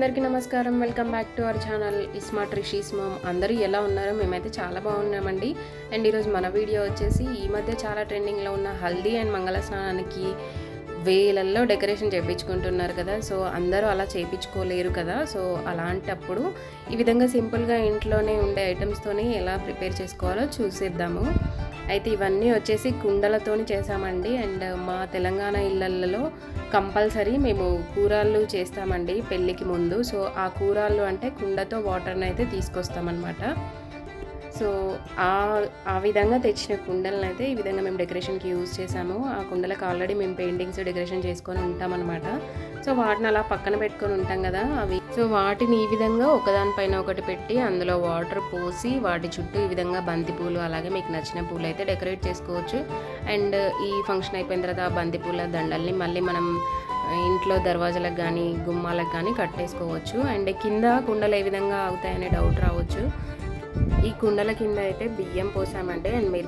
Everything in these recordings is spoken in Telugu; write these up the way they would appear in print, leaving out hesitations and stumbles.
అందరికీ నమస్కారం. Welcome back to our channel smart Rishi's mom. అందరూ ఎలా ఉన్నారో? మేమైతే చాలా బాగున్నామండి. అండ్ ఈరోజు మన వీడియో వచ్చేసి ఈ మధ్య చాలా ట్రెండింగ్లో ఉన్న హల్దీ అండ్ మంగళ స్నానానికి వేలల్లో డెకరేషన్ చేయించుకుంటున్నారు కదా. సో అందరూ అలా చేయించుకోలేరు కదా. సో అలాంటప్పుడు ఈ విధంగా సింపుల్గా ఇంట్లోనే ఉండే ఐటమ్స్తోని ఎలా ప్రిపేర్ చేసుకోవాలో చూసేద్దాము. అయితే ఇవన్నీ వచ్చేసి కుండలతోని చేసామండి. అండ్ మా తెలంగాణ ఇళ్ళల్లో కంపల్సరీ మేము కూరాళ్ళు చేస్తామండి పెళ్ళికి ముందు. సో ఆ కూరాళ్ళు అంటే కుండతో వాటర్ని అయితే తీసుకొస్తామన్నమాట. సో ఆ విధంగా తెచ్చిన కుండలను అయితే ఈ విధంగా మేము డెకరేషన్కి యూజ్ చేసాము. ఆ కుండలకు ఆల్రెడీ మేము పెయింటింగ్స్ డెకరేషన్ చేసుకొని ఉంటామన్నమాట. సో వాటిని అలా పక్కన పెట్టుకొని ఉంటాం కదా అవి. సో వాటిని ఈ విధంగా ఒకదానిపైన ఒకటి పెట్టి అందులో వాటర్ పోసి వాటి చుట్టూ ఈ విధంగా బంతి పూలు అలాగే మీకు నచ్చిన పూలు అయితే డెకరేట్ చేసుకోవచ్చు. అండ్ ఈ ఫంక్షన్ అయిపోయిన తర్వాత ఆ బంతి పూల దండల్ని మళ్ళీ మనం ఇంట్లో దర్వాజాలకు కానీ గుమ్మాలకు కానీ కట్టేసుకోవచ్చు. అండ్ కింద కుండలు ఏ విధంగా అవుతాయనే డౌట్ రావచ్చు. ఈ కుండల కింద అయితే బియ్యం పోసామంటే అండ్ మీరు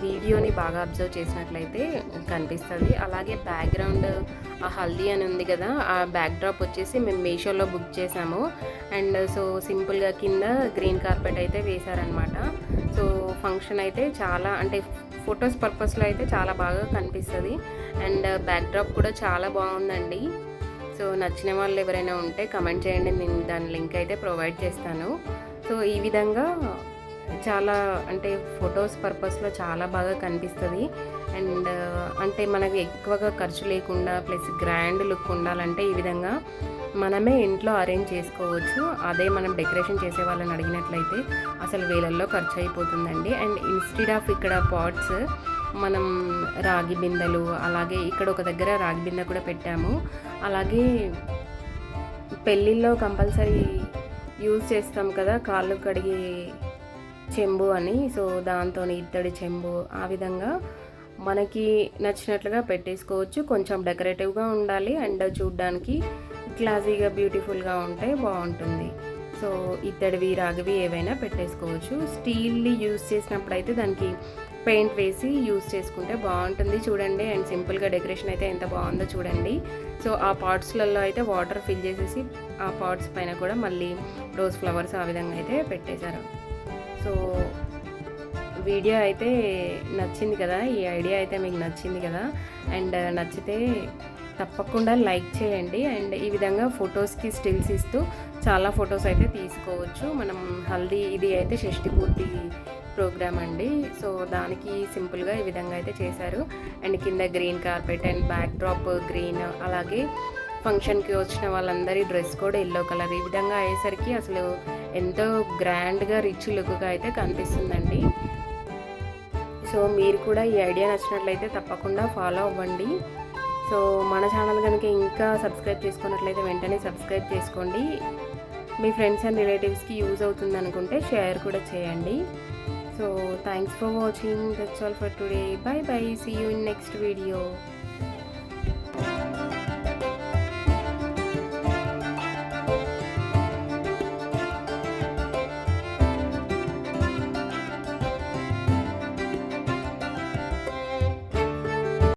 వీడియోని బాగా అబ్జర్వ్ చేసినట్లయితే కనిపిస్తుంది. అలాగే బ్యాక్గ్రౌండ్ ఆ హల్దీ అని ఉంది కదా, ఆ బ్యాక్ డ్రాప్ వచ్చేసి మేము మీషోలో బుక్ చేసాము. అండ్ సో సింపుల్గా కింద గ్రీన్ కార్పెట్ అయితే వేశారనమాట. సో ఫంక్షన్ అయితే చాలా అంటే ఫొటోస్ పర్పస్లో అయితే చాలా బాగా కనిపిస్తుంది. అండ్ బ్యాక్ డ్రాప్ కూడా చాలా బాగుందండి. సో నచ్చిన వాళ్ళు ఎవరైనా ఉంటే కమెంట్ చేయండి, నేను దాని లింక్ అయితే ప్రొవైడ్ చేస్తాను. సో ఈ విధంగా చాలా అంటే ఫొటోస్ పర్పస్లో చాలా బాగా కనిపిస్తుంది. అండ్ అంటే మనకి ఎక్కువగా ఖర్చు లేకుండా ప్లస్ గ్రాండ్ లుక్ ఉండాలంటే ఈ విధంగా మనమే ఇంట్లో అరేంజ్ చేసుకోవచ్చు. అదే మనం డెకరేషన్ చేసే వాళ్ళని అడిగినట్లయితే అసలు వేలల్లో ఖర్చు అయిపోతుందండి. అండ్ ఇన్స్టెడ్ ఆఫ్ ఇక్కడ పాట్స్ మనం రాగి బిందెలు, అలాగే ఇక్కడ ఒక దగ్గర రాగి బిందె కూడా పెట్టాము. అలాగే పెళ్ళిళ్ళలో కంపల్సరీ యూజ్ చేస్తాం కదా కాళ్ళు కడిగి చెంబు అని. సో దాంతో ఇత్తడి చెంబు ఆ విధంగా మనకి నచ్చినట్లుగా పెట్టేసుకోవచ్చు. కొంచెం డెకరేటివ్గా ఉండాలి అండ్ చూడ్డానికి క్లాసీగా బ్యూటిఫుల్గా ఉంటే బాగుంటుంది. సో ఇత్తడివి రాగివి ఏవైనా పెట్టేసుకోవచ్చు. స్టీల్ని యూజ్ చేసినప్పుడు అయితే దానికి పెయింట్ వేసి యూజ్ చేసుకుంటే బాగుంటుంది చూడండి. అండ్ సింపుల్గా డెకరేషన్ అయితే ఎంత బాగుందో చూడండి. సో ఆ పాట్స్లలో అయితే వాటర్ ఫిల్ చేసేసి ఆ పాట్స్ పైన కూడా మళ్ళీ రోజ్ ఫ్లవర్స్ ఆ విధంగా అయితే పెట్టేశారు. సో వీడియో అయితే నచ్చింది కదా, ఈ ఐడియా అయితే మీకు నచ్చింది కదా. అండ్ నచ్చితే తప్పకుండా లైక్ చేయండి. అండ్ ఈ విధంగా ఫొటోస్కి స్టిల్స్ ఇస్తూ చాలా ఫొటోస్ అయితే తీసుకోవచ్చు. మనం హల్దీ ఇది అయితే షష్ఠి పూర్తి ప్రోగ్రామ్ అండి. సో దానికి సింపుల్గా ఈ విధంగా అయితే చేశారు. అండ్ కింద green carpet and back drop green, అలాగే ఫంక్షన్కి వచ్చిన వాళ్ళందరి డ్రెస్ కూడా ఎల్లో కలర్. ఈ విధంగా అయ్యేసరికి అసలు ఎంతో గ్రాండ్గా రిచ్ లుక్గా అయితే కనిపిస్తుందండి. సో మీరు కూడా ఈ ఐడియా నచ్చినట్లయితే తప్పకుండా ఫాలో అవ్వండి. సో మన ఛానల్ కనుక ఇంకా సబ్స్క్రైబ్ చేసుకున్నట్లయితే వెంటనే సబ్స్క్రైబ్ చేసుకోండి. మీ ఫ్రెండ్స్ అండ్ రిలేటివ్స్కి యూజ్ అవుతుంది అనుకుంటే షేర్ కూడా చేయండి. So thanks for watching. That's all for today. Bye bye. See you in next video.